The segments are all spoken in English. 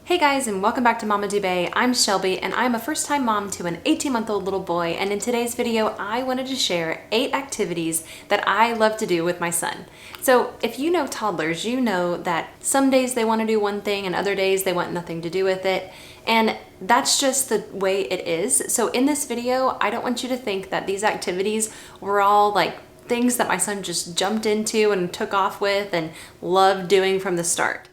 Hey guys, and welcome back to Mama Do Bay. I'm Shelby and I'm a first-time mom to an 18-month-old little boy, and in today's video I wanted to share 8 activities that I love to do with my son. So if you know toddlers, you know that some days they want to do one thing and other days they want nothing to do with it, and that's just the way it is. So in this video I don't want you to think that these activities were all like things that my son just jumped into and took off with and loved doing from the start.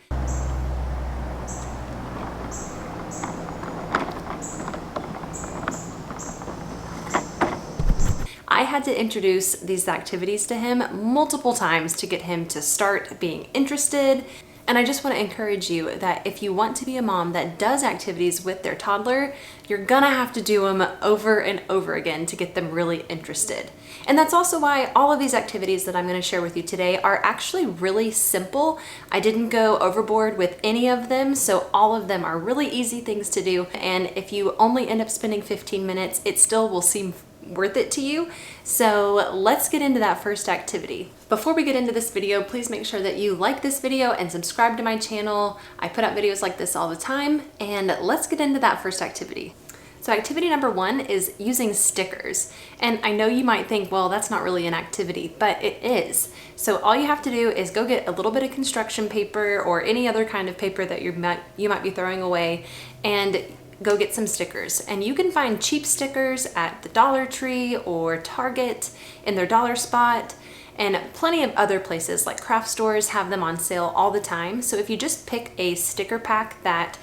I had to introduce these activities to him multiple times to get him to start being interested. And I just want to encourage you that if you want to be a mom that does activities with their toddler, you're gonna have to do them over and over again to get them really interested. And that's also why all of these activities that I'm going to share with you today are actually really simple. I didn't go overboard with any of them, so all of them are really easy things to do. And if you only end up spending 15 minutes, it still will seem worth it to you. So let's get into that first activity. Before we get into this video, please make sure that you like this video and subscribe to my channel. I put out videos like this all the time, and let's get into that first activity. So activity number 1 is using stickers. And I know you might think, well, that's not really an activity, but it is. So all you have to do is go get a little bit of construction paper or any other kind of paper that you might be throwing away, and go get some stickers. And you can find cheap stickers at the Dollar Tree or Target in their dollar spot, and plenty of other places like craft stores have them on sale all the time. So if you just pick a sticker pack that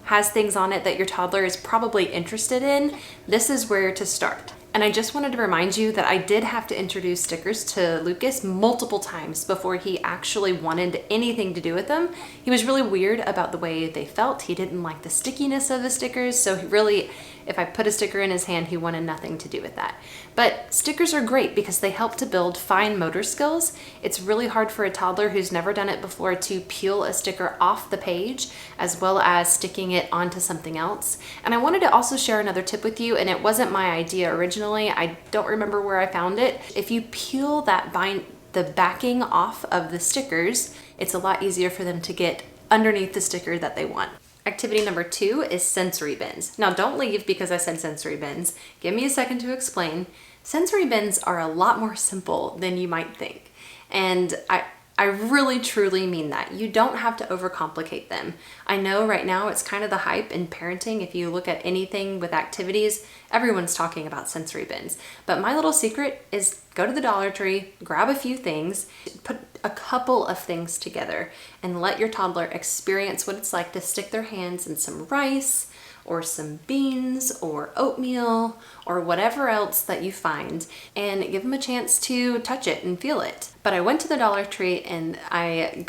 has things on it that your toddler is probably interested in, this is where to start. And I just wanted to remind you that I did have to introduce stickers to Lucas multiple times before he actually wanted anything to do with them. He was really weird about the way they felt. He didn't like the stickiness of the stickers, so he really, if I put a sticker in his hand, he wanted nothing to do with that. But stickers are great because they help to build fine motor skills. It's really hard for a toddler who's never done it before to peel a sticker off the page as well as sticking it onto something else. And I wanted to also share another tip with you, and it wasn't my idea originally. I don't remember where I found it. If you peel the backing off of the stickers, it's a lot easier for them to get underneath the sticker that they want. Activity number 2 is sensory bins. Now don't leave because I said sensory bins. Give me a second to explain. Sensory bins are a lot more simple than you might think. And I really truly mean that. You don't have to overcomplicate them. I know right now it's kind of the hype in parenting. If you look at anything with activities, everyone's talking about sensory bins. But my little secret is go to the Dollar Tree, grab a few things, put a couple of things together, and let your toddler experience what it's like to stick their hands in some rice or some beans or oatmeal or whatever else that you find, and give them a chance to touch it and feel it. But I went to the Dollar Tree and I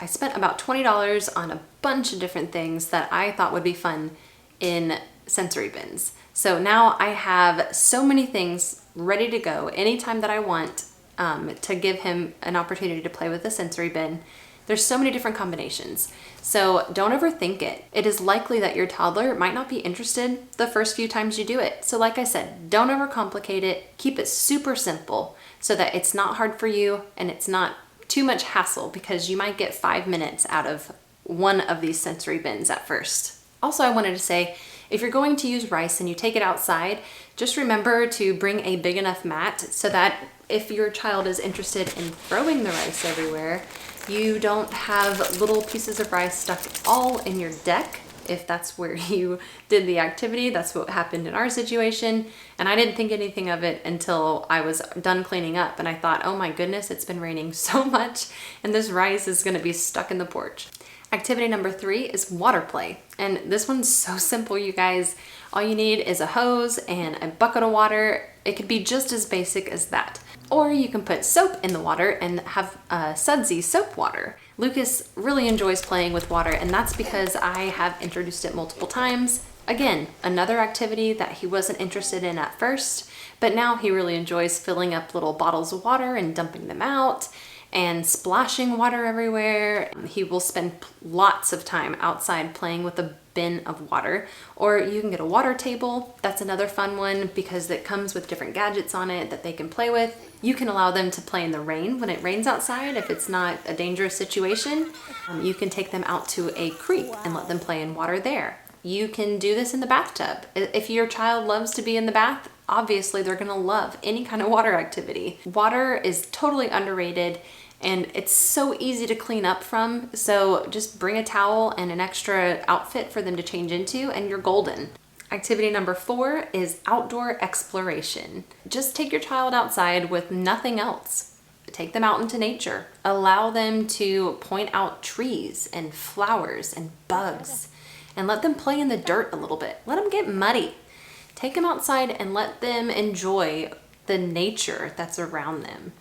spent about $20 on a bunch of different things that I thought would be fun in sensory bins. So now I have so many things ready to go anytime that I want to give him an opportunity to play with a sensory bin. There's so many different combinations. So don't overthink it. It is likely that your toddler might not be interested the first few times you do it. So like I said, don't overcomplicate it. Keep it super simple so that it's not hard for you and it's not too much hassle, because you might get 5 minutes out of one of these sensory bins at first. Also, I wanted to say, if you're going to use rice and you take it outside, just remember to bring a big enough mat so that if your child is interested in throwing the rice everywhere, you don't have little pieces of rice stuck all in your deck. If that's where you did the activity, that's what happened in our situation. And I didn't think anything of it until I was done cleaning up, and I thought, oh my goodness, it's been raining so much and this rice is gonna be stuck in the porch. Activity number 3 is water play. And this one's so simple, you guys. All you need is a hose and a bucket of water. It could be just as basic as that. Or you can put soap in the water and have sudsy soap water. Lucas really enjoys playing with water, and that's because I have introduced it multiple times. Again, another activity that he wasn't interested in at first, but now he really enjoys filling up little bottles of water and dumping them out. and splashing water everywhere. He will spend lots of time outside playing with a bin of water, or you can get a water table. That's another fun one because it comes with different gadgets on it that they can play with. You can allow them to play in the rain when it rains outside if it's not a dangerous situation. You can take them out to a creek and let them play in water there. You can do this in the bathtub. If your child loves to be in the bath, obviously they're gonna love any kind of water activity. Water is totally underrated and it's so easy to clean up from. So just bring a towel and an extra outfit for them to change into and you're golden. Activity number 4 is outdoor exploration. Just take your child outside with nothing else. Take them out into nature. Allow them to point out trees and flowers and bugs and let them play in the dirt a little bit. Let them get muddy. Take them outside and let them enjoy the nature that's around them.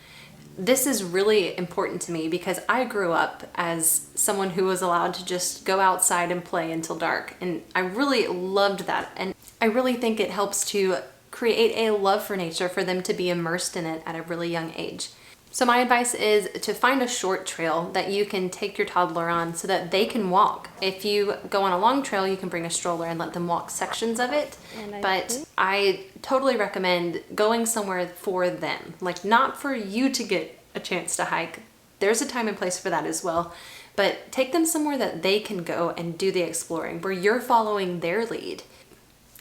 This is really important to me because I grew up as someone who was allowed to just go outside and play until dark. And I really loved that. And I really think it helps to create a love for nature for them to be immersed in it at a really young age. So my advice is to find a short trail that you can take your toddler on so that they can walk. If you go on a long trail, you can bring a stroller and let them walk sections of it. But I totally recommend going somewhere for them, like not for you to get a chance to hike. There's a time and place for that as well. But take them somewhere that they can go and do the exploring, where you're following their lead.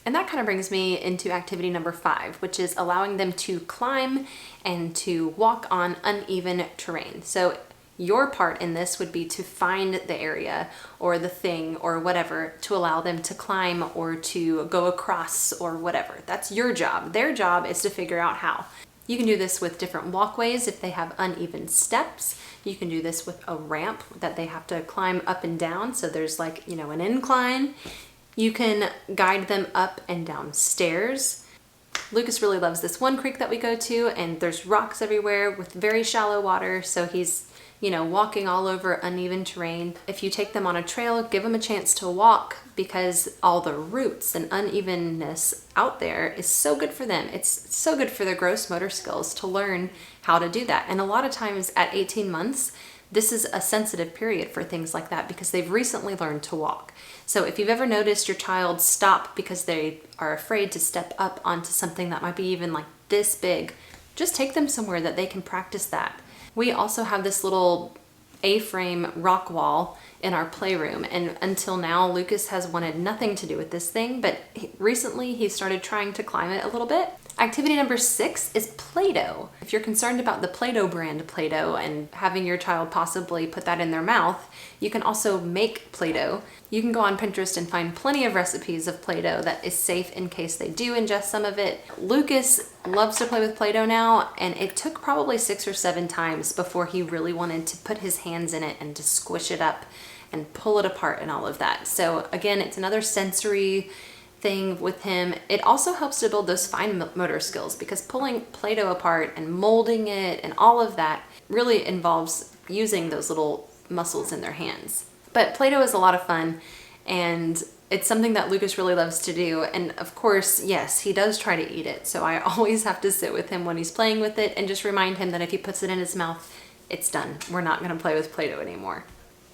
And that kind of brings me into activity number 5, which is allowing them to climb and to walk on uneven terrain. So your part in this would be to find the area or the thing or whatever to allow them to climb or to go across or whatever. That's your job. Their job is to figure out how. You can do this with different walkways if they have uneven steps. You can do this with a ramp that they have to climb up and down. So there's like, an incline. You can guide them up and down stairs. Lucas really loves this one creek that we go to, and there's rocks everywhere with very shallow water, so he's, walking all over uneven terrain. If you take them on a trail, give them a chance to walk because all the roots and unevenness out there is so good for them. It's so good for their gross motor skills to learn how to do that. And a lot of times at 18 months, this is a sensitive period for things like that because they've recently learned to walk. So if you've ever noticed your child stop because they are afraid to step up onto something that might be even like this big, just take them somewhere that they can practice that. We also have this little A-frame rock wall in our playroom, and until now Lucas has wanted nothing to do with this thing, but recently he started trying to climb it a little bit. Activity number 6 is Play-Doh. If you're concerned about the Play-Doh brand Play-Doh and having your child possibly put that in their mouth, you can also make Play-Doh. You can go on Pinterest and find plenty of recipes of Play-Doh that is safe in case they do ingest some of it. Lucas loves to play with Play-Doh now, and it took probably 6 or 7 times before he really wanted to put his hands in it and to squish it up and pull it apart and all of that. So again, it's another sensory thing with him. It also helps to build those fine motor skills because pulling Play-Doh apart and molding it and all of that really involves using those little muscles in their hands. But Play-Doh is a lot of fun, and it's something that Lucas really loves to do. And of course, yes, he does try to eat it. So I always have to sit with him when he's playing with it and just remind him that if he puts it in his mouth, it's done. We're not going to play with Play-Doh anymore.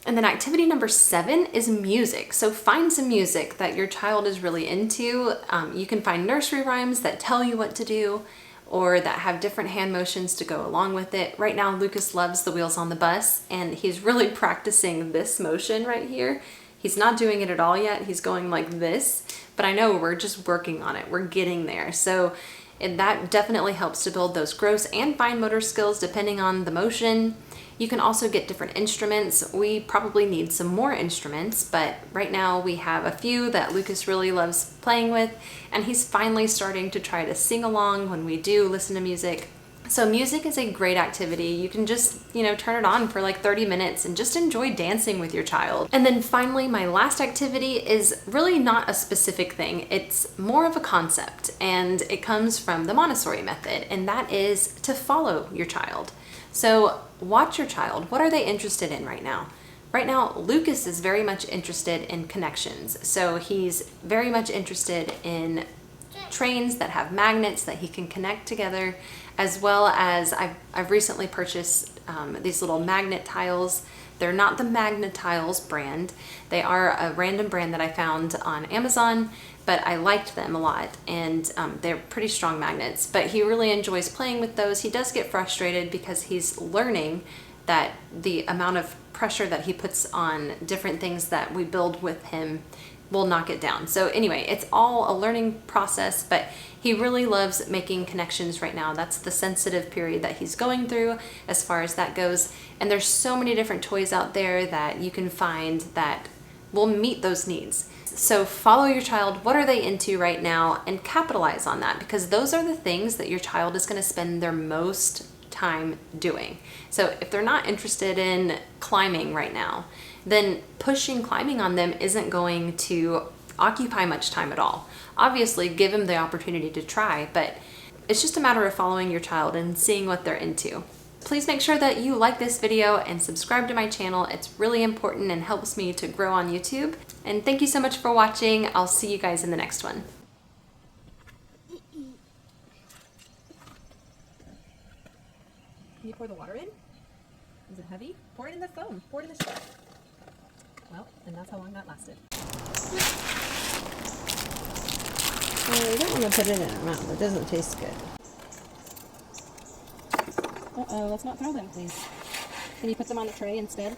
And then activity number 7 is music. So find some music that your child is really into. You can find nursery rhymes that tell you what to do or that have different hand motions to go along with it. Right now, Lucas loves the wheels on the bus, and he's really practicing this motion right here. He's not doing it at all yet. He's going like this, but I know we're just working on it. We're getting there. So that definitely helps to build those gross and fine motor skills depending on the motion. You can also get different instruments. We probably need some more instruments, but right now we have a few that Lucas really loves playing with, and he's finally starting to try to sing along when we do listen to music. So music is a great activity. You can just, turn it on for like 30 minutes and just enjoy dancing with your child. And then finally, my last activity is really not a specific thing. It's more of a concept, and it comes from the Montessori method, and that is to follow your child. So watch your child. What are they interested in right now? Right now, Lucas is very much interested in connections. So he's very much interested in trains that have magnets that he can connect together, as well as I've recently purchased these little magnet tiles. They're not the Magnet Tiles brand. They are a random brand that I found on Amazon, but I liked them a lot, and they're pretty strong magnets. But he really enjoys playing with those. He does get frustrated because he's learning that the amount of pressure that he puts on different things that we build with him will knock it down. So anyway, it's all a learning process, but he really loves making connections right now. That's the sensitive period that he's going through as far as that goes. And there's so many different toys out there that you can find that will meet those needs. So follow your child. What are they into right now? And capitalize on that, because those are the things that your child is going to spend their most time doing. So if they're not interested in climbing right now, then pushing climbing on them isn't going to occupy much time at all. Obviously, give them the opportunity to try, but it's just a matter of following your child and seeing what they're into. Please make sure that you like this video and subscribe to my channel. It's really important and helps me to grow on YouTube. And thank you so much for watching. I'll see you guys in the next one. Can you pour the water in? Is it heavy? Pour it in the foam. Pour it in the straw. Well, and that's how long that lasted. Well, we don't want to put it in our mouth. It doesn't taste good. Uh-oh, let's not throw them, please. Can you put them on the tray instead?